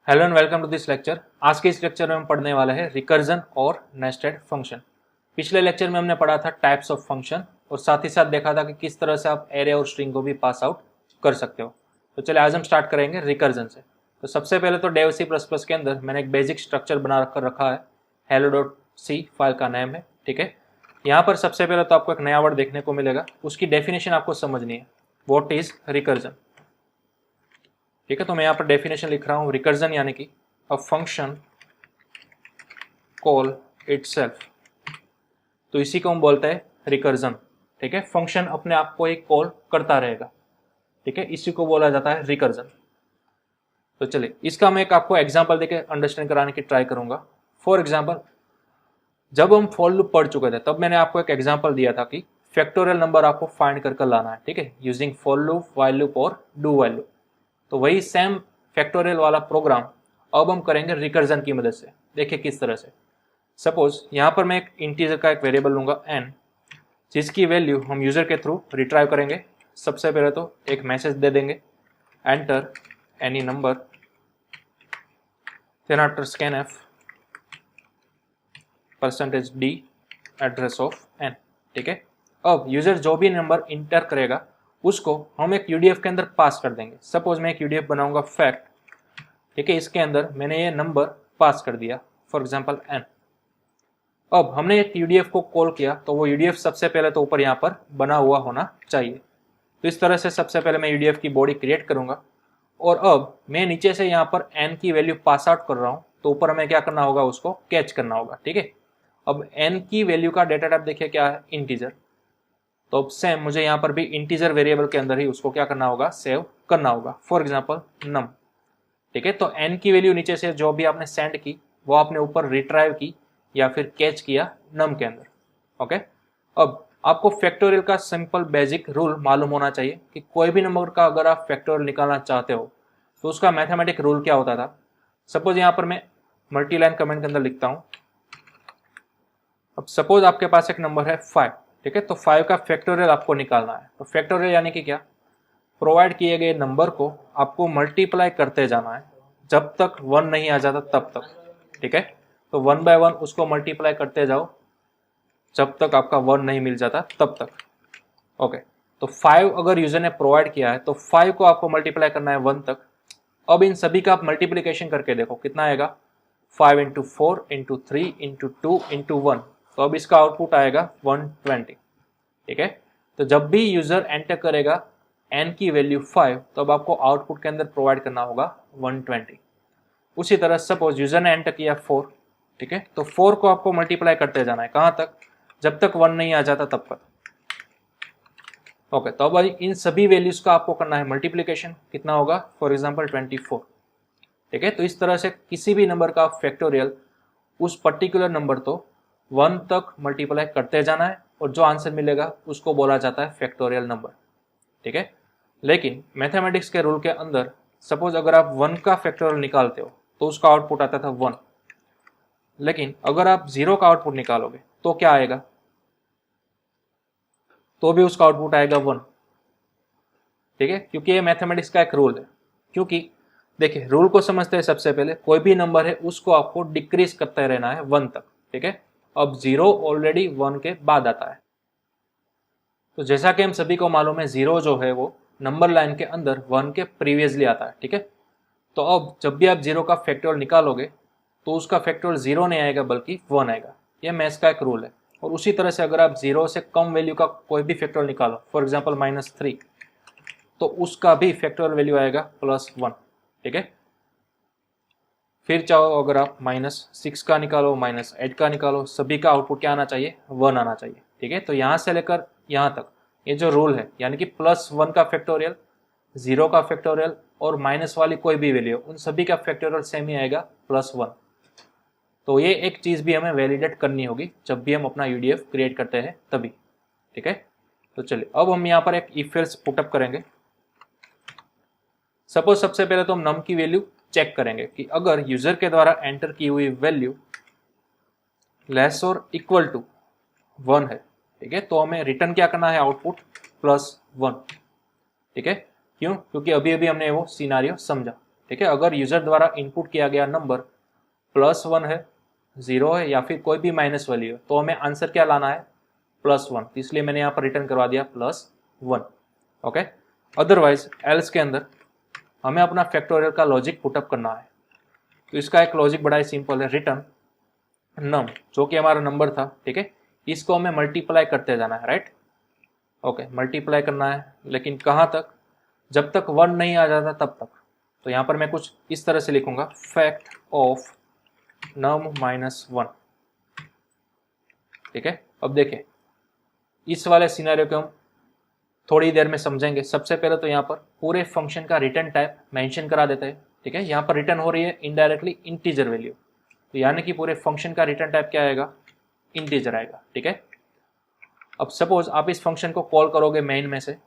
Hello and welcome to this lecture. आज के इस लेक्चर में हम पढ़ने वाले हैं रिकर्जन और नेस्टेड फंक्शन। पिछले लेक्चर में हमने पढ़ा था टाइप्स ऑफ फंक्शन और साथ ही साथ देखा था कि किस तरह से आप एरे और स्ट्रिंग को भी पास आउट कर सकते हो। तो चलिए आज हम स्टार्ट करेंगे रिकर्जन से। तो सबसे पहले तो डेव सी प्लस प्लस के अंदर मैंने एक बेसिक स्ट्रक्चर बना कर रखा है, hello.c फाइल का नेम है। ठीक है, यहाँ पर सबसे पहले तो आपको एक नया वर्ड देखने को मिलेगा, उसकी डेफिनेशन आपको समझनी है। What is recursion. ठीक है, तो मैं यहाँ पर डेफिनेशन लिख रहा हूँ। रिकर्जन यानी कि अ फंक्शन कॉल इटसेल्फ, तो इसी को हम बोलते हैं रिकर्जन। ठीक है, फंक्शन अपने आप को एक कॉल करता रहेगा। ठीक है, इसी को बोला जाता है रिकर्जन। तो चलिए इसका मैं एक आपको एग्जांपल देके अंडरस्टैंड कराने की ट्राई करूंगा। फॉर एग्जांपल, जब हम फॉर लूप पढ़ चुके थे तब मैंने आपको एक एग्जांपल दिया था कि फैक्टोरियल नंबर आपको फाइंड कर लाना है। ठीक है, using for loop, while loop और डू व्हाइल लूप। तो वही सेम फैक्टोरियल वाला प्रोग्राम अब हम करेंगे रिकर्जन की मदद से। देखिए किस तरह से। सपोज यहाँ पर मैं एक इंटीजर का एक वेरिएबल लूंगा n, जिसकी वैल्यू हम यूजर के थ्रू रिट्राइव करेंगे। सबसे पहले तो एक मैसेज दे देंगे, enter any number, then after scan f %d address of n। ठीक है, अब यूजर जो भी नंबर इंटर करेगा उसको हम एक यूडीएफ के अंदर पास कर देंगे। सपोज मैं एक यूडीएफ बनाऊंगा फैक्ट। ठीक है, इसके अंदर मैंने ये नंबर पास कर दिया, फॉर एग्जांपल n। अब हमने एक यूडीएफ को कॉल किया तो वो यूडीएफ सबसे पहले तो ऊपर यहाँ पर बना हुआ होना चाहिए। तो इस तरह से सबसे पहले मैं यूडीएफ की बॉडी क्रिएट करूंगा और अब मैं नीचे से यहाँ पर n की वैल्यू पास आउट कर रहा हूँ, तो ऊपर हमें क्या करना होगा, उसको कैच करना होगा। ठीक है, अब n की वैल्यू का डेटा टाइप देखिए क्या है, इंटीजर। तो अब सेम मुझे यहाँ पर भी इंटीजर वेरिएबल के अंदर ही उसको क्या करना होगा, सेव करना होगा, फॉर एग्जांपल नम। ठीक है, तो n की वैल्यू नीचे से जो भी आपने सेंड की वो आपने ऊपर रिट्राइव की या फिर कैच किया नम के अंदर। ओके, अब आपको फैक्टोरियल का सिंपल बेसिक रूल मालूम होना चाहिए कि कोई भी नंबर का अगर आप फैक्टोरियल निकालना चाहते हो तो उसका मैथमेटिक रूल क्या होता था। सपोज यहाँ पर मैं मल्टी लाइन कमेंट के अंदर लिखता हूँ। अब सपोज आपके पास एक नंबर है 5। ठीक है, तो 5 का फैक्टोरियल आपको निकालना है। तो फैक्टोरियल यानी कि क्या, प्रोवाइड किए गए नंबर को आपको मल्टीप्लाई करते जाना है जब तक 1 नहीं आ जाता तब तक। ठीक है, तो 1 बाय 1 उसको मल्टीप्लाई करते जाओ जब तक आपका 1 नहीं मिल जाता तब तक। ओके, तो 5 अगर यूजर ने प्रोवाइड किया है तो 5 को आपको मल्टीप्लाई करना है 1 तक। अब इन सभी का आप मल्टीप्लीकेशन करके देखो कितना आएगा, 5 इंटू 4 इंटू 3 इंटू 2 इंटू 1। तो अब इसका आउटपुट आएगा 120। ठीक है, तो जब भी यूजर एंटर करेगा n की वैल्यू 5 तो अब आपको आउटपुट के अंदर प्रोवाइड करना होगा 120। उसी तरह सपोज यूजर ने एंटर किया 4। ठीक है, तो 4 को आपको मल्टीप्लाई करते जाना है, कहां तक, जब तक 1 नहीं आ जाता तब तक। ओके, तो अब इन सभी वैल्यूज का आपको करना है मल्टीप्लीकेशन, कितना होगा, फॉर एग्जांपल 24। ठीक है, तो इस तरह से किसी भी नंबर का फैक्टोरियल उस पर्टिकुलर नंबर तो 1 तक मल्टीप्लाई करते जाना है और जो आंसर मिलेगा उसको बोला जाता है फैक्टोरियल नंबर। ठीक है, लेकिन मैथमेटिक्स के रूल के अंदर सपोज अगर आप 1 का फैक्टोरियल निकालते हो तो उसका आउटपुट आता था 1, लेकिन अगर आप 0 का आउटपुट निकालोगे तो क्या आएगा, तो भी उसका आउटपुट आएगा 1। ठीक है, क्योंकि ये मैथमेटिक्स का एक रूल है। क्योंकि देखिए रूल को समझते हैं, सबसे पहले कोई भी नंबर है उसको आपको डिक्रीज करते रहना है 1 तक। ठीक है, अब 0 ऑलरेडी 1 के बाद आता है, तो जैसा कि हम सभी को मालूम है 0 जो है वो नंबर लाइन के अंदर 1 के प्रीवियसली आता है। ठीक है, तो अब जब भी आप 0 का फैक्टोरियल निकालोगे तो उसका फैक्टोरियल 0 नहीं आएगा बल्कि 1 आएगा। यह मैथ्स का एक रूल है। और उसी तरह से अगर आप 0 से कम वैल्यू का कोई भी फैक्टोरियल निकालो, फॉर एग्जांपल -3, तो उसका भी फैक्टोरियल वैल्यू आएगा +1। ठीक है, फिर चाहो अगर आप -6 का निकालो, -8 का निकालो, सभी का आउटपुट क्या आना चाहिए, 1 आना चाहिए। ठीक है, तो यहाँ से लेकर यहाँ तक ये जो रूल है, यानी कि +1 का फैक्टोरियल, 0 का फैक्टोरियल और माइनस वाली कोई भी वैल्यू, उन सभी का फैक्टोरियल सेम ही आएगा +1। तो ये एक चीज़ भी हमें वैलिडेट करनी होगी जब भी हम अपना यूडीएफ क्रिएट करते हैं तभी। ठीक है, तो चलिए अब हम यहाँ पर एक इफ एल्स पुटअप करेंगे। सपोज सबसे पहले तो हम नम की वैल्यू चेक करेंगे कि अगर यूजर के द्वारा एंटर की हुई वैल्यू लेस और इक्वल टू 1 है। ठीक है, तो हमें रिटर्न क्या करना है, आउटपुट +1। ठीक है, क्यों, क्योंकि अभी अभी हमने वो सिनारियो समझा। ठीक है। अगर यूजर द्वारा इनपुट किया गया नंबर +1 है, 0 है या फिर कोई भी माइनस वैल्यू है, तो हमें आंसर क्या लाना है, +1। इसलिए मैंने यहाँ पर रिटर्न करवा दिया +1। ओके। अदरवाइज एल्स के अंदर हमें अपना फैक्टोरियल का लॉजिक पुटअप करना है। तो इसका एक लॉजिक बड़ा ही सिंपल है, रिटर्न नम, जो कि हमारा नंबर था, ठीक है, इसको हमें मल्टीप्लाई करते जाना है, राइट। ओके, मल्टीप्लाई करना है, लेकिन कहाँ तक, जब तक 1 नहीं आ जाता तब तक। तो यहाँ पर मैं कुछ इस तरह से लिखूंगा, फैक्ट ऑफ नम -1, ठीक है। अब देखें, इस वाले सिनेरियो को हम थोड़ी देर में समझेंगे। सबसे पहले तो यहाँ पर पूरे फंक्शन का रिटर्न टाइप मेंशन करा देते हैं, ठीक है। यहाँ पर रिटर्न हो रही है इनडायरेक्टली इंटीजर वैल्यू, तो यानी कि पूरे फंक्शन का रिटर्न टाइप क्या आएगा, इंटीजर आएगा, ठीक है। अब सपोज आप इस फंक्शन को कॉल करोगे मेन में से,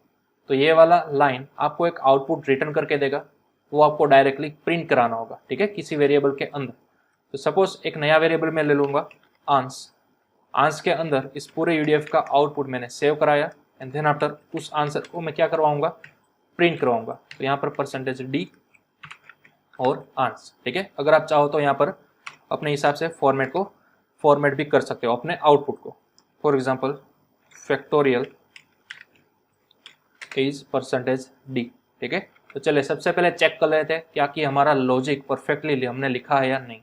तो ये वाला लाइन आपको एक आउटपुट रिटर्न करके देगा, वो आपको डायरेक्टली प्रिंट कराना होगा, ठीक है, किसी वेरिएबल के अंदर। तो सपोज एक नया वेरिएबल मैं ले लूंगा आंस के अंदर इस पूरे यूडीएफ का आउटपुट मैंने सेव कराया, एंड देन आफ्टर उस आंसर को मैं क्या करवाऊंगा, प्रिंट करवाऊंगा। तो यहाँ पर %d और आंस, ठीक है। अगर आप चाहो तो यहाँ पर अपने हिसाब से फॉर्मेट भी कर सकते हो अपने आउटपुट को। For example factorial is %d, ठीक है। तो चलिए सबसे पहले चेक कर लेते हैं क्या कि हमारा लॉजिक परफेक्टली हमने लिखा है या नहीं।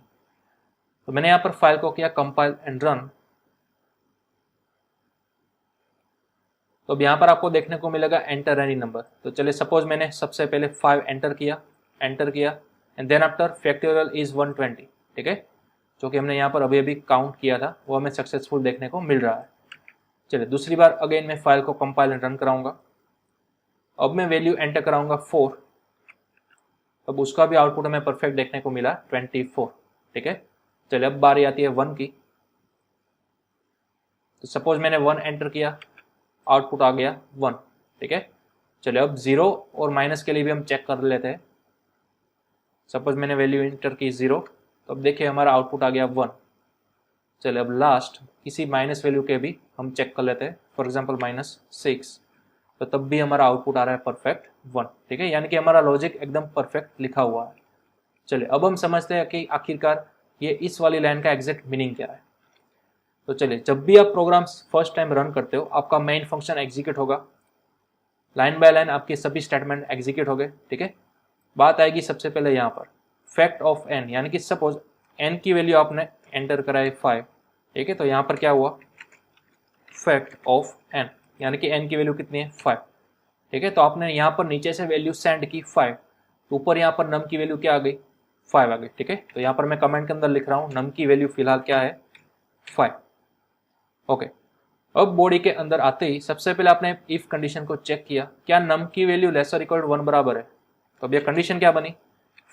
तो मैंने यहाँ पर फाइल को किया कंपाइल एंड रन। तो अब यहाँ पर आपको देखने को मिलेगा एंटर एनी नंबर। तो चलिए सपोज मैंने सबसे पहले 5 एंटर किया and then after factorial is 120, ठीक है, जो कि हमने यहाँ पर अभी अभी काउंट किया था, वो हमें सक्सेसफुल देखने को मिल रहा है। चलिए दूसरी बार अगेन मैं फाइल को कंपाइल एंड रन कराऊंगा। अब मैं वैल्यू एंटर कराऊंगा 4, अब उसका भी आउटपुट हमें परफेक्ट देखने को मिला 24, ठीक है। चलिए अब बारी आती है 1 की। तो सपोज मैंने 1 एंटर किया, आउटपुट आ गया 1, ठीक है। चलिए अब 0 और माइनस के लिए भी हम चेक कर लेते हैं। सपोज मैंने वैल्यू एंटर की 0, तो अब देखिए हमारा आउटपुट आ गया 1। चलिए अब लास्ट किसी माइनस वैल्यू के भी हम चेक कर लेते हैं, फॉर एग्जाम्पल -6, तो तब भी हमारा आउटपुट आ रहा है परफेक्ट 1, ठीक है, यानी कि हमारा लॉजिक एकदम परफेक्ट लिखा हुआ है। चलिए अब हम समझते हैं कि आखिरकार ये इस वाली लाइन का एग्जैक्ट मीनिंग क्या है। तो चलिए जब भी आप प्रोग्राम फर्स्ट टाइम रन करते हो, आपका मेन फंक्शन एग्जीक्यूट होगा, लाइन बाय लाइन आपके सभी स्टेटमेंट एग्जीक्यूट हो गए, ठीक है। बात आएगी सबसे पहले यहाँ पर फैक्ट ऑफ n, यानी कि सपोज n की वैल्यू आपने एंटर कराई 5, ठीक है। तो यहाँ पर क्या हुआ, फैक्ट ऑफ n, यानी कि n की वैल्यू कितनी है 5, ठीक है। तो आपने यहाँ पर नीचे से वैल्यू सेंड की 5, तो ऊपर यहाँ पर नम की वैल्यू क्या आ गई, 5 आ गई, ठीक है। तो यहाँ पर मैं कमेंट के अंदर लिख रहा हूँ नम की वैल्यू फिलहाल क्या है, 5। ओके, अब बॉडी के अंदर आते ही सबसे पहले आपने इफ कंडीशन को चेक किया, क्या नम की वैल्यू <= 1 बराबर है। तो अब ये कंडीशन क्या बनी,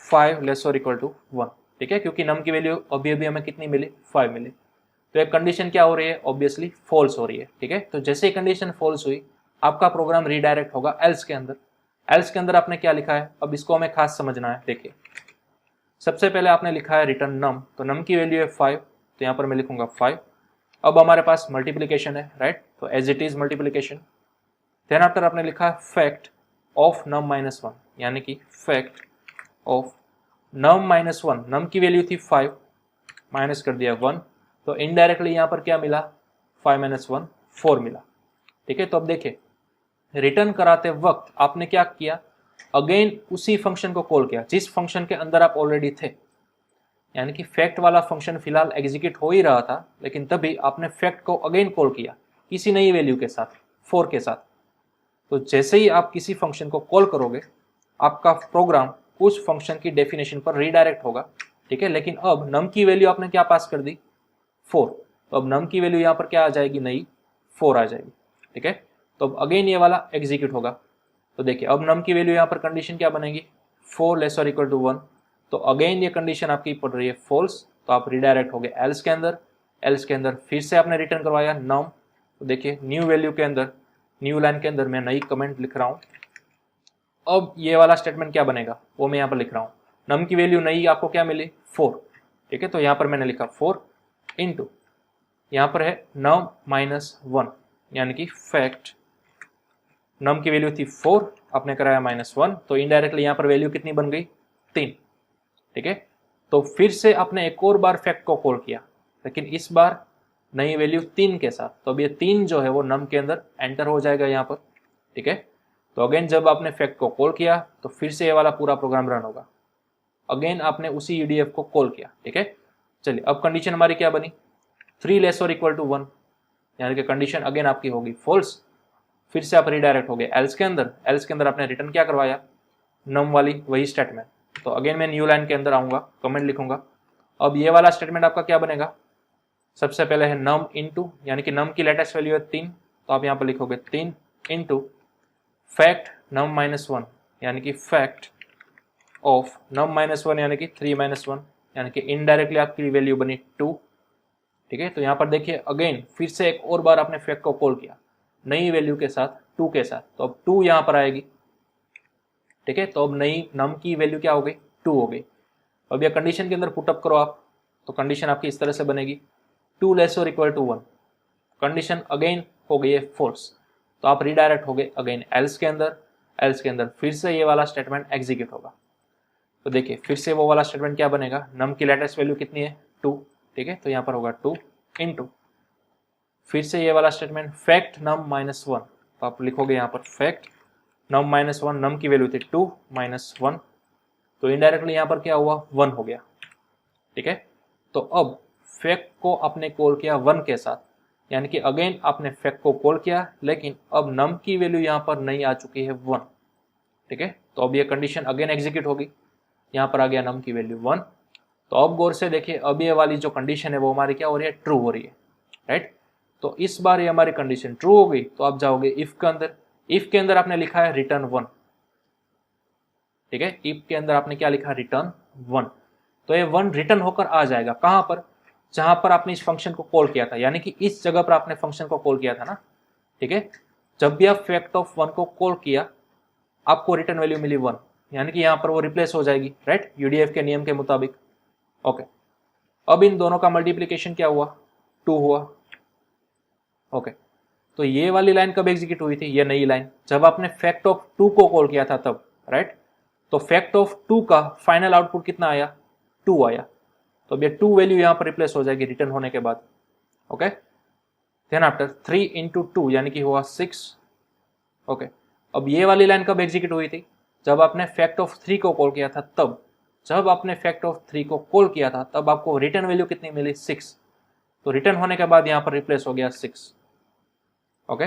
5 <= 1, ठीक है, क्योंकि नम की वैल्यू अभी अभी हमें कितनी मिली, 5 मिली। तो एक कंडीशन क्या हो रही है, ऑब्वियसली फॉल्स हो रही है, ठीक है। तो जैसे ही कंडीशन फॉल्स हुई, आपका प्रोग्राम रीडायरेक्ट होगा एल्स के अंदर। एल्स के अंदर आपने क्या लिखा है, अब इसको हमें खास समझना है। देखिए सबसे पहले आपने लिखा है रिटर्न नम, तो नम की वैल्यू है 5, तो यहाँ पर मैं लिखूंगा 5। अब हमारे पास मल्टीप्लिकेशन है, राइट, तो as it is multiplication. Then after आपने लिखा है फैक्ट ऑफ नम -1, यानी कि फैक्ट ऑफ नम -1, नम की वैल्यू थी 5, माइनस कर दिया 1, तो इनडायरेक्टली यहाँ पर क्या मिला, 5 - 1 4 मिला, ठीक है। तो अब देखिए रिटर्न कराते वक्त आपने क्या किया, अगेन उसी फंक्शन को कॉल किया जिस फंक्शन के अंदर आप ऑलरेडी थे, यानी कि फैक्ट वाला फंक्शन फिलहाल एग्जीक्यूट हो ही रहा था, लेकिन तभी आपने फैक्ट को अगेन कॉल किया किसी नई वैल्यू के साथ, 4 के साथ। तो जैसे ही आप किसी फंक्शन को कॉल करोगे, आपका प्रोग्राम उस फंक्शन की डेफिनेशन पर रीडायरेक्ट होगा, ठीक है। लेकिन अब नम की वैल्यू आपने क्या पास कर दी, 4, तो अब नम की वैल्यू यहाँ पर क्या आ जाएगी, नई 4 आ जाएगी, ठीक है। तो अब अगेन ये वाला एग्जीक्यूट होगा। तो देखिए अब नम की वैल्यू यहाँ पर कंडीशन क्या बनेगी, 4 <= 1, तो अगेन ये कंडीशन आपकी पड़ रही है फॉल्स, तो आप रिडायरेक्ट हो गए एल्स के अंदर। एल्स के अंदर फिर से आपने रिटर्न करवाया नम, तो देखिए न्यू वैल्यू के अंदर, न्यू लाइन के अंदर मैं नई कमेंट लिख रहा हूँ। अब ये वाला स्टेटमेंट क्या बनेगा, वो मैं यहाँ पर लिख रहा हूँ, नम की वैल्यू नई आपको क्या मिली, 4, ठीक है। तो यहाँ पर मैंने लिखा 4 इंटू, यहाँ पर है नम -1, यानी कि फैक्ट नम की वैल्यू थी 4, आपने कराया -1, तो इनडायरेक्टली यहाँ पर वैल्यू कितनी बन गई, 3, ठीक है। तो फिर से आपने एक और बार फैक्ट को कॉल किया, लेकिन इस बार नई वैल्यू 3 के साथ। तो अब ये 3 जो है वो नम के अंदर एंटर हो जाएगा यहाँ पर, ठीक है। तो अगेन जब आपने फैक्ट को कॉल किया तो फिर से ये वाला पूरा प्रोग्राम रन होगा। अगेन आपने उसी यूडीएफ को कॉल किया, ठीक है। चलिए अब कंडीशन हमारी क्या बनी, 3 लेस और इक्वल टू 1, यानी कि कंडीशन अगेन आपकी होगी फॉल्स। फिर से आप रिडायरेक्ट हो गए एल्स के अंदर। एल्स के अंदर आपने रिटर्न क्या करवाया, नम वाली वही स्टेटमेंट। तो अगेन मैं न्यू लाइन के अंदर आऊंगा, कमेंट लिखूंगा। अब ये वाला स्टेटमेंट आपका क्या बनेगा, सबसे पहले है नम इनटू, यानी कि नम की लेटेस्ट वैल्यू है 3, तो आप यहाँ पर लिखोगे 3 इनटू फैक्ट नम -1, यानी कि फैक्ट ऑफ नम -1 यानी कि 3 - 1, यानी कि इनडायरेक्टली आपकी वैल्यू बनी 2, ठीक है। तो यहाँ पर देखिए अगेन फिर से एक और बार आपने फैक्ट को कॉल किया नई वैल्यू के साथ 2 के साथ, तो अब 2 यहाँ पर आएगी, ठीक है। तो अब नई नम की वैल्यू क्या हो गई, 2 हो गई। अब यह कंडीशन के अंदर पुटअप करो आप, तो कंडीशन आपकी इस तरह से बनेगी 2 लेस और इक्वल टू 1, कंडीशन अगेन हो गई है फॉल्स। तो आप रिडायरेक्ट हो गए अगेन एल्स के अंदर। एल्स के अंदर फिर से ये वाला स्टेटमेंट एग्जीक्यूट होगा। तो देखिए फिर से वो वाला स्टेटमेंट क्या बनेगा, नम की लेटेस्ट वैल्यू कितनी है 2, ठीक है। तो यहाँ पर होगा 2 इनटू फिर से ये वाला स्टेटमेंट फैक्ट नम -1, तो आप लिखोगे यहाँ पर फैक्ट नम -1, नम की वैल्यू थी 2 - 1, तो इनडायरेक्टली यहाँ पर क्या हुआ 1 हो गया, ठीक है। तो अब फैक्ट को आपने कॉल किया 1 के साथ, यानी कि अगेन आपने फैक्ट को कॉल किया, लेकिन अब नम की वैल्यू यहाँ पर नहीं आ चुकी है 1, ठीक है। तो अब ये कंडीशन अगेन एग्जीक्यूट होगी, यहाँ पर आ गया नम की वैल्यू 1। तो अब गौर से देखिए अब ये वाली जो कंडीशन है वो हमारी क्या हो रही है, ट्रू हो रही है, राइट। तो इस बार ये हमारी कंडीशन ट्रू हो गई, तो आप जाओगे इफ के अंदर। इफ के अंदर आपने लिखा है रिटर्न 1, ठीक है। इफ के अंदर आपने क्या लिखा, रिटर्न 1। तो ये 1 रिटर्न होकर आ जाएगा कहां पर, जहां पर आपने इस फंक्शन को कॉल किया था, यानी कि इस जगह पर आपने फंक्शन को कॉल किया था ना, ठीक है। जब भी आप फैक्ट ऑफ 1 को कॉल किया आपको रिटर्न वैल्यू मिली 1, यानी कि यहां पर वो रिप्लेस हो जाएगी, राइट, यूडीएफ के नियम के मुताबिक। ओके, अब इन दोनों का मल्टीप्लीकेशन क्या हुआ, 2 हुआ। ओके, तो ये वाली लाइन कब एग्जीक्यूट हुई थी, ये नई लाइन जब आपने फैक्ट ऑफ 2 को कॉल किया था तब, राइट। तो फैक्ट ऑफ 2 का फाइनल आउटपुट कितना आया, 2 आया। तो अब ये 2 वैल्यू यहां पर रिप्लेस हो जाएगी रिटर्न होने के बाद। ओके, देन आफ्टर 3 इंटू 2 यानी कि हुआ 6। ओके, अब ये वाली लाइन कब एग्जीक्यूट हुई थी, जब आपने फैक्ट ऑफ 3 को कॉल किया था तब। जब आपने फैक्ट ऑफ 3 को कॉल किया था तब आपको रिटर्न वैल्यू कितनी मिली, 6। तो रिटर्न होने के बाद यहां पर रिप्लेस हो गया 6। ओके,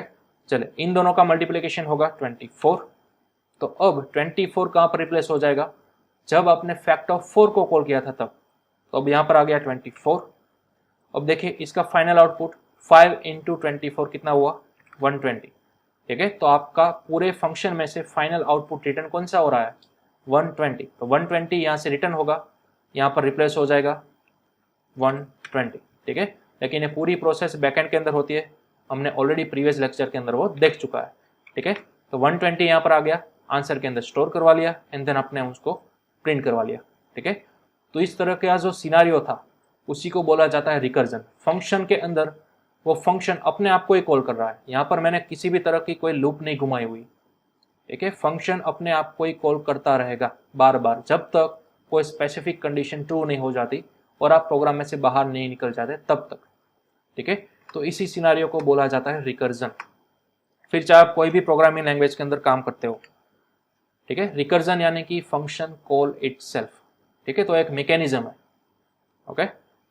चले इन दोनों का मल्टीप्लीकेशन होगा 24। तो अब 24 कहां पर रिप्लेस हो जाएगा, जब आपने फैक्ट ऑफ 4 को कॉल किया था तब। तो अब यहां पर आ गया 24। अब देखिए इसका फाइनल आउटपुट 5 इंटू 24 कितना हुआ, 120, ठीक है। तो आपका पूरे फंक्शन में से फाइनल आउटपुट रिटर्न कौन सा हो रहा है, 120। तो 120 यहां से रिटर्न होगा, यहां पर रिप्लेस हो जाएगा 120, ठीक है। लेकिन ये पूरी प्रोसेस बैकएंड के अंदर होती है, हमने ऑलरेडी प्रीवियस लेक्चर के अंदर वो देख चुका है, ठीक है। तो 120 यहाँ पर आ गया, आंसर के अंदर स्टोर करवा लिया एंड देन आपने उसको प्रिंट करवा लिया, ठीक है। तो इस तरह का जो सिनारियो था उसी को बोला जाता है रिकर्जन। फंक्शन के अंदर वो फंक्शन अपने आप को ही कॉल कर रहा है, यहाँ पर मैंने किसी भी तरह की कोई लूप नहीं घुमाई हुई, ठीक है। फंक्शन अपने आप को ही कॉल करता रहेगा बार बार जब तक कोई स्पेसिफिक कंडीशन ट्रू नहीं हो जाती और आप प्रोग्राम में से बाहर नहीं निकल जाते तब तक, ठीक है। तो इसी सिनारियो को बोला जाता है रिकर्जन। फिर चाहे आप कोई भी प्रोग्रामिंग लैंग्वेज के अंदर काम करते हो, ठीक है। रिकर्जन यानी कि फंक्शन कॉल इटसेल्फ, ठीक है। तो एक मैकेनिज्म है। ओके,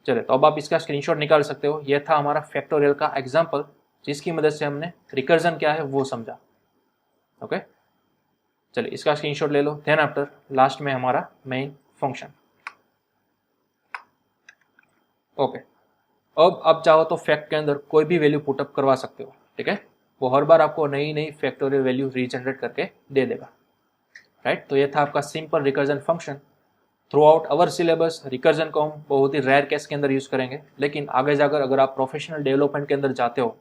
चलिए तो अब आप इसका स्क्रीनशॉट निकाल सकते हो। यह था हमारा फैक्टोरियल का एग्जांपल जिसकी मदद से हमने रिकर्जन क्या है वो समझा। ओके, चलिए इसका स्क्रीनशॉट ले लो। देन आफ्टर लास्ट में हमारा मेन फंक्शन। ओके, अब आप चाहो तो फैक्ट के अंदर कोई भी वैल्यू पुटअप करवा सकते हो, ठीक है। वो हर बार आपको नई नई फैक्टोरियल वैल्यू रीजनरेट करके दे देगा, राइट। तो ये था आपका simple recursion function. Through out our syllabus recursion को हम बहुत ही रेयर केस के अंदर यूज करेंगे, लेकिन आगे जाकर अगर आप प्रोफेशनल डेवलपमेंट के अंदर जाते हो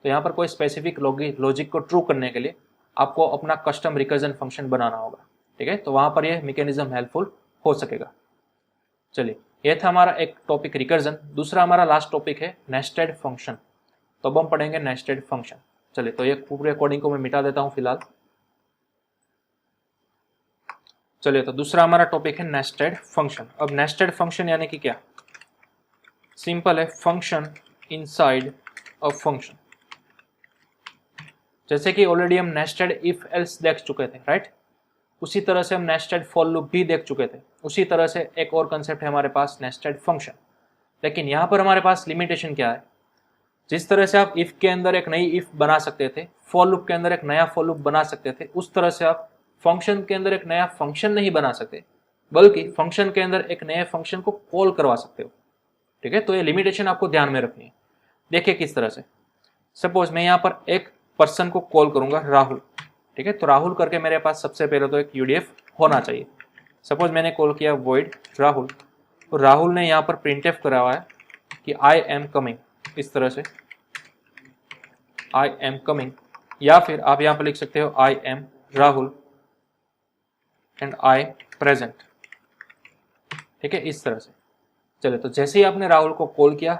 तो यहाँ पर कोई स्पेसिफिक लॉजिक को ट्रू करने के लिए आपको अपना कस्टम रिकर्जन फंक्शन बनाना होगा, ठीक है। तो वहाँ पर यह मैकेनिज्म हेल्पफुल हो सकेगा। चलिए यह था हमारा एक टॉपिक रिकर्जन। दूसरा हमारा लास्ट टॉपिक है नेस्टेड फंक्शन। तो अब हम पढ़ेंगे नेस्टेड फंक्शन। चलिए तो ये पूरे कोडिंग को मैं मिटा देता हूँ फिलहाल। चलिए, तो दूसरा हमारा टॉपिक है नेस्टेड फंक्शन। अब नेस्टेड फंक्शन यानी कि क्या? सिंपल है, फंक्शन इनसाइड अ फंक्शन। जैसे कि ऑलरेडी हम नेस्टेड इफ एल्स देख चुके थे, राइट? उसी तरह से हम नेस्टेड फॉर लूप भी देख चुके थे। उसी तरह से एक और कंसेप्ट है हमारे पास, नेस्टेड फंक्शन। लेकिन यहाँ पर हमारे पास लिमिटेशन क्या है? जिस तरह से आप इफ के अंदर एक नई इफ बना सकते थे, फॉर लूप के अंदर एक नया फॉर लूप बना सकते थे, उस तरह से आप फंक्शन के अंदर एक नया फंक्शन नहीं बना सकते, बल्कि फंक्शन के अंदर एक नए फंक्शन को कॉल करवा सकते हो। ठीक है, तो ये लिमिटेशन आपको ध्यान में रखनी है। देखिए किस तरह से, सपोज मैं यहाँ पर एक पर्सन को कॉल करूंगा, राहुल। ठीक है, तो राहुल करके मेरे पास सबसे पहले तो एक यूडीएफ होना चाहिए। सपोज मैंने कॉल किया वॉइड राहुल, तो राहुल ने यहाँ पर प्रिंटएफ करा हुआ है कि आई एम कमिंग, इस तरह से आई एम कमिंग, या फिर आप यहाँ पर लिख सकते हो आई am Rahul and I present. ठीक है, इस तरह से। चलिए, तो जैसे ही आपने राहुल को कॉल किया,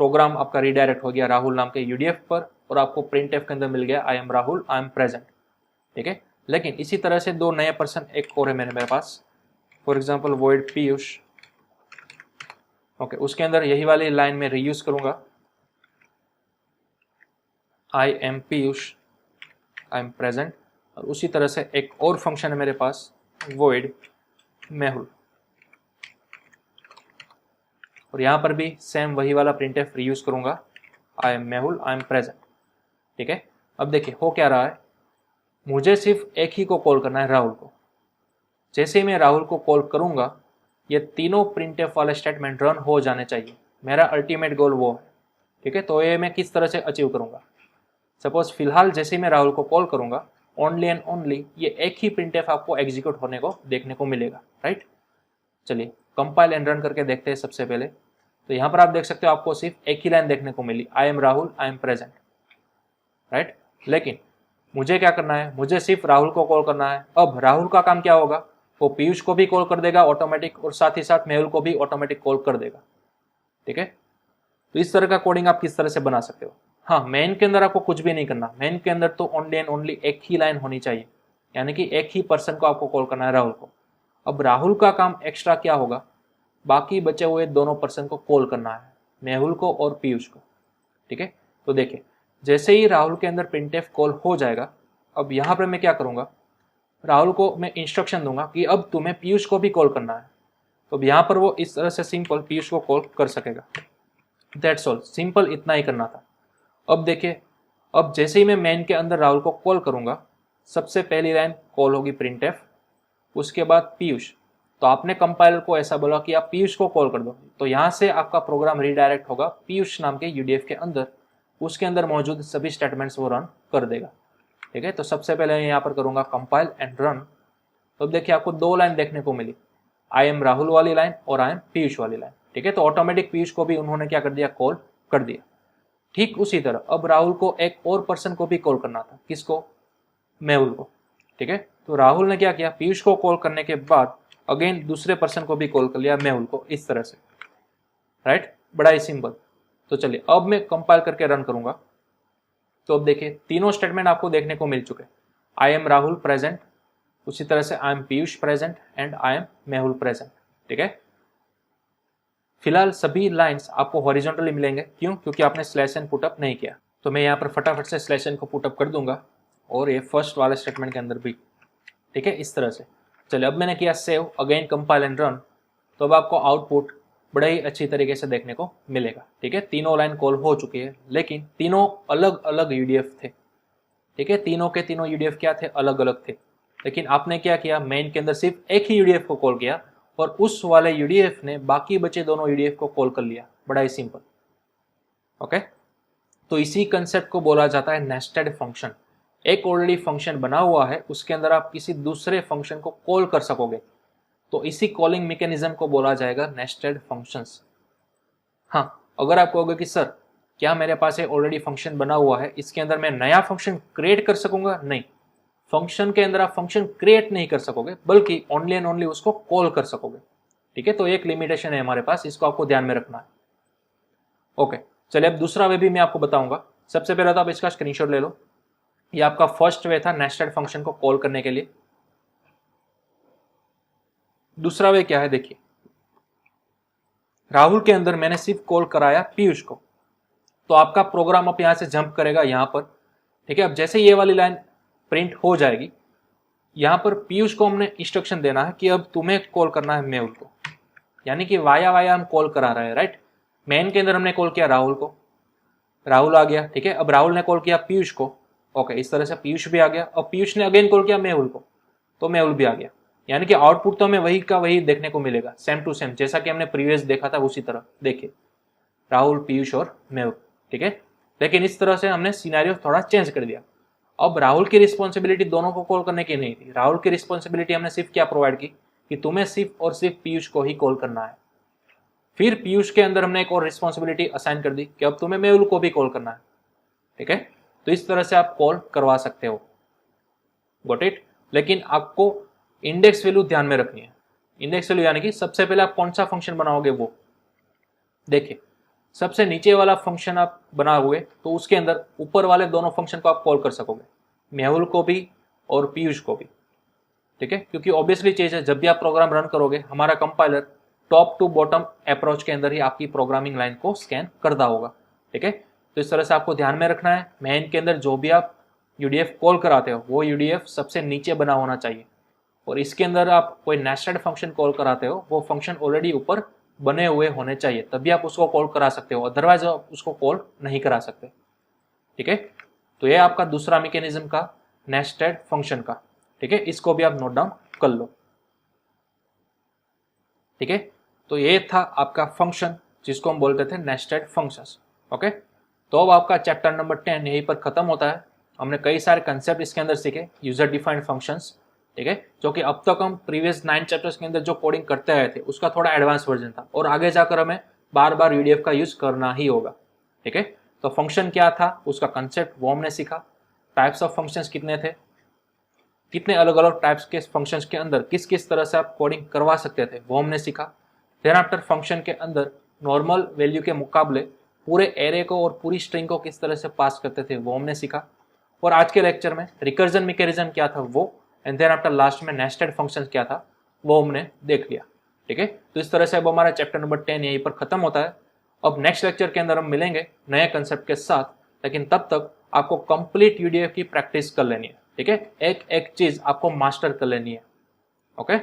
प्रोग्राम आपका रिडायरेक्ट हो गया राहुल नाम के यूडीएफ पर, और आपको प्रिंटएफ के अंदर मिल गया आई am Rahul, I am present. ठीक है, लेकिन इसी तरह से दो नए पर्सन एक और है मेरे पास, for example void Piyush. Okay, उसके अंदर यही वाली लाइन में रीयूज करूंगा, I am Piyush, I am present. और उसी तरह से एक और फंक्शन है मेरे पास, वॉइड मेहुल, और यहां पर भी सेम वही वाला प्रिंटएफ रीयूज करूंगा, I M Mehul, I am present. ठीक है, अब देखिए हो क्या रहा है, मुझे सिर्फ एक ही को कॉल करना है, राहुल को। जैसे ही मैं राहुल को कॉल करूंगा, ये तीनों प्रिंटएफ वाले स्टेटमेंट रन हो जाने चाहिए। मेरा अल्टीमेट गोल वो है। ठीक है, तो ये मैं किस तरह से अचीव करूंगा? सपोज फिलहाल जैसे ही मैं राहुल को कॉल करूंगा, ओनली एंड ओनली ये एक ही प्रिंटएफ आपको एग्जीक्यूट होने को देखने को मिलेगा, राइट? चलिए कंपाइल एंड रन करके देखते हैं सबसे पहले। तो यहाँ पर आप देख सकते हो आपको सिर्फ एक ही लाइन देखने को मिली, I am Rahul, I am present, right? लेकिन मुझे क्या करना है, मुझे सिर्फ राहुल को कॉल करना है। अब राहुल का काम क्या होगा, वो पीयूष को भी कॉल कर देगा ऑटोमेटिक, और साथ ही साथ मेहुल को भी ऑटोमेटिक कॉल कर देगा। ठीक है, तो इस तरह का कोडिंग आप किस तरह से बना सकते हो? हाँ, मेन के अंदर आपको कुछ भी नहीं करना, मेन के अंदर तो ओनली एंड ओनली एक ही लाइन होनी चाहिए, यानी कि एक ही पर्सन को आपको कॉल करना है, राहुल को। अब राहुल का काम एक्स्ट्रा क्या होगा, बाकी बचे हुए दोनों पर्सन को कॉल करना है, मेहुल को और पीयूष को। ठीक है, तो देखिए जैसे ही राहुल के अंदर प्रिंटएफ कॉल हो जाएगा, अब यहाँ पर मैं क्या करूँगा, राहुल को मैं इंस्ट्रक्शन दूंगा कि अब तुम्हें पीयूष को भी कॉल करना है। तो अब यहाँ पर वो इस तरह से सिंपल पीयूष को कॉल कर सकेगा। दैट्स ऑल, सिंपल इतना ही करना था। अब देखिए, अब जैसे ही मैं मेन के अंदर राहुल को कॉल करूंगा, सबसे पहली लाइन कॉल होगी प्रिंटएफ, उसके बाद पीयूष। तो आपने कंपाइलर को ऐसा बोला कि आप पीयूष को कॉल कर दो, तो यहाँ से आपका प्रोग्राम रीडायरेक्ट होगा पीयूष नाम के यूडीएफ के अंदर, उसके अंदर मौजूद सभी स्टेटमेंट्स वो रन कर देगा। ठीक है, तो सबसे पहले मैं यहाँ पर करूंगा कंपाइल एंड रन। तो अब देखिए आपको दो लाइन देखने को मिली, आई एम राहुल वाली लाइन और आई एम पीयूष वाली लाइन। ठीक है, तो ऑटोमेटिक पीयूष को भी उन्होंने क्या कर दिया, कॉल कर दिया। ठीक उसी तरह अब राहुल को एक और पर्सन को भी कॉल करना था, किसको, मेहुल को। ठीक है, तो राहुल ने क्या किया, पीयूष को कॉल करने के बाद अगेन दूसरे पर्सन को भी कॉल कर लिया, मेहुल को, इस तरह से, राइट? बड़ा ही सिंपल। तो चलिए अब मैं कंपाइल करके रन करूंगा। तो अब देखिए तीनों स्टेटमेंट आपको देखने को मिल चुके, आई एम राहुल प्रेजेंट, उसी तरह से आई am Piyush present and I am Mehul present. ठीक है, फिलहाल सभी लाइंस आपको हॉरिजॉन्टली मिलेंगे, क्यों? क्योंकि आपने स्लैश एन पुटअप नहीं किया। तो मैं यहाँ पर फटाफट से स्लैश एन को पुटअप कर दूंगा, और ये फर्स्ट वाले स्टेटमेंट के अंदर भी। ठीक है, इस तरह से। चलिए अब मैंने किया save, again compile and run. तो अब आपको आउटपुट बड़े ही अच्छी तरीके से देखने को मिलेगा। ठीक है, तीनों लाइन कॉल हो चुकी है, लेकिन तीनों अलग अलग यूडीएफ थे। ठीक है, तीनों के तीनों यूडीएफ क्या थे, अलग अलग थे। लेकिन आपने क्या किया, मेन के अंदर सिर्फ एक ही यूडीएफ को कॉल किया, और उस वाले यूडीएफ ने बाकी बचे दोनों यूडीएफ को कॉल कर लिया। बड़ा ही सिंपल। ओके, तो इसी कंसेप्ट को बोला जाता है नेस्टेड फंक्शन। एक ऑलरेडी फंक्शन बना हुआ है, उसके अंदर आप किसी दूसरे फंक्शन को कॉल कर सकोगे, तो इसी कॉलिंग मैकेनिज्म को बोला जाएगा नेस्टेड फंक्शंस। हाँ, अगर आप कहोगे कि सर क्या मेरे पास ऑलरेडी फंक्शन बना हुआ है, इसके अंदर मैं नया फंक्शन क्रिएट कर सकूंगा? नहीं, फंक्शन के अंदर आप फंक्शन क्रिएट नहीं कर सकोगे, बल्कि ओनली एंड ओनली उसको कॉल कर सकोगे। ठीक है, तो एक लिमिटेशन है हमारे पास, इसको आपको ध्यान में रखना है। ओके, चलिए अब दूसरा वे भी मैं आपको बताऊंगा। सबसे पहले तो आप इसका स्क्रीनशॉट ले लो, ये आपका फर्स्ट वे था नेस्टेड फंक्शन को कॉल करने के लिए। दूसरा वे क्या है, देखिए राहुल के अंदर मैंने सिर्फ कॉल कराया पीयूष को, तो आपका प्रोग्राम अब यहां से जंप करेगा यहां पर, ठीक है। अब जैसे ये वाली लाइन प्रिंट हो जाएगी, यहां पर पीयूष को हमने इंस्ट्रक्शन देना है कि अब तुम्हें कॉल करना है मेहुल को, यानी कि वाया वाया हम कॉल करा रहे हैं, राइट। मेन के अंदर हमने कॉल किया राहुल को, राहुल आ गया, ठीक है। अब राहुल ने कॉल किया पीयूष को, ओके, इस तरह से पीयूष भी आ गया। अब पीयूष ने अगेन कॉल किया मेहुल को, तो मेहुल भी आ गया, यानी कि आउटपुट तो हमें वही का वही देखने को मिलेगा, सेम टू सेम, जैसा कि हमने प्रीवियस देखा था उसी तरह। देखिए राहुल, पीयूष और मेहुल, ठीक है। लेकिन इस तरह से हमने सिनेरियो थोड़ा चेंज कर दिया। अब राहुल की रिस्पॉन्सिबिलिटी दोनों को कॉल करने की नहीं थी, राहुल की रिस्पॉन्सिबिलिटी हमने सिर्फ क्या प्रोवाइड की कि तुम्हें सिर्फ और सिर्फ पीयूष को ही कॉल करना है। फिर पीयूष के अंदर हमने एक और रिस्पॉन्सिबिलिटी असाइन कर दी कि अब तुम्हें मेहुल को भी कॉल करना है, ठीक है। तो इस तरह से आप कॉल करवा सकते हो, गॉट इट। लेकिन आपको इंडेक्स वैल्यू ध्यान में रखनी है। इंडेक्स वैल्यू यानी कि सबसे पहले आप कौन सा फंक्शन बनाओगे वो देखिए। सबसे नीचे वाला फंक्शन आप बनाओगे तो उसके अंदर ऊपर वाले दोनों फंक्शन को आप कॉल कर सकोगे, मेहुल को भी और पीयूष को भी, ठीक है। क्योंकि ऑब्वियसली चीज है, जब भी आप प्रोग्राम रन करोगे हमारा compiler top to bottom approach के अंदर ही आपकी प्रोग्रामिंग लाइन को स्कैन करता होगा, ठीक है। तो इस तरह से आपको ध्यान में रखना है, मेन के अंदर जो भी आप यूडीएफ कॉल कराते हो वो यूडीएफ सबसे नीचे बना होना चाहिए, और इसके अंदर आप कोई नेस्टेड फंक्शन कॉल कराते हो वो फंक्शन ऑलरेडी ऊपर बने हुए होने चाहिए, तभी आप उसको कॉल करा सकते हो, अदरवाइज आप उसको कॉल नहीं करा सकते, ठीक है। तो ये आपका दूसरा मैकेनिज्म का नेस्टेड फंक्शन का, ठीक है। इसको भी आप नोट डाउन कर लो, ठीक है। तो ये था आपका फंक्शन जिसको हम बोलते थे नेस्टेड फंक्शंस, ओके। तो अब आपका चैप्टर नंबर 10 यहीं पर खत्म होता है। हमने कई सारे कंसेप्ट इसके अंदर सीखे, यूजर डिफाइंड फंक्शंस, ठीक है, जो कि अब तक हम प्रीवियस 9 चैप्टर्स के अंदर जो कोडिंग करते आए थे उसका थोड़ा एडवांस वर्जन था, और आगे जाकर हमें बार बार यूडीएफ का यूज करना ही होगा, ठीक है। तो फंक्शन क्या था, उसका कंसेप्ट वो हमने सीखा, टाइप्स ऑफ फंक्शंस कितने थे, कितने अलग अलग टाइप्स के फंक्शंस के अंदर किस किस तरह से आप कोडिंग करवा सकते थे वो हमने सीखा। देन आफ्टर फंक्शन के अंदर नॉर्मल वैल्यू के मुकाबले पूरे एरे को और पूरी स्ट्रिंग को किस तरह से पास करते थे वो हमने सीखा। और आज के लेक्चर में रिकर्जन मैकेनिज्म क्या था वो, एंड देन आफ्टर लास्ट में नेस्टेड फंक्शन क्या था वो हमने देख लिया, ठीक है। तो इस तरह से अब हमारा चैप्टर नंबर 10 यहीं पर खत्म होता है। अब नेक्स्ट लेक्चर के अंदर हम मिलेंगे नए कंसेप्ट के साथ, लेकिन तब तक आपको कंप्लीट यूडीएफ की प्रैक्टिस कर लेनी है, ठीक है। एक एक चीज आपको मास्टर कर लेनी है, ओके।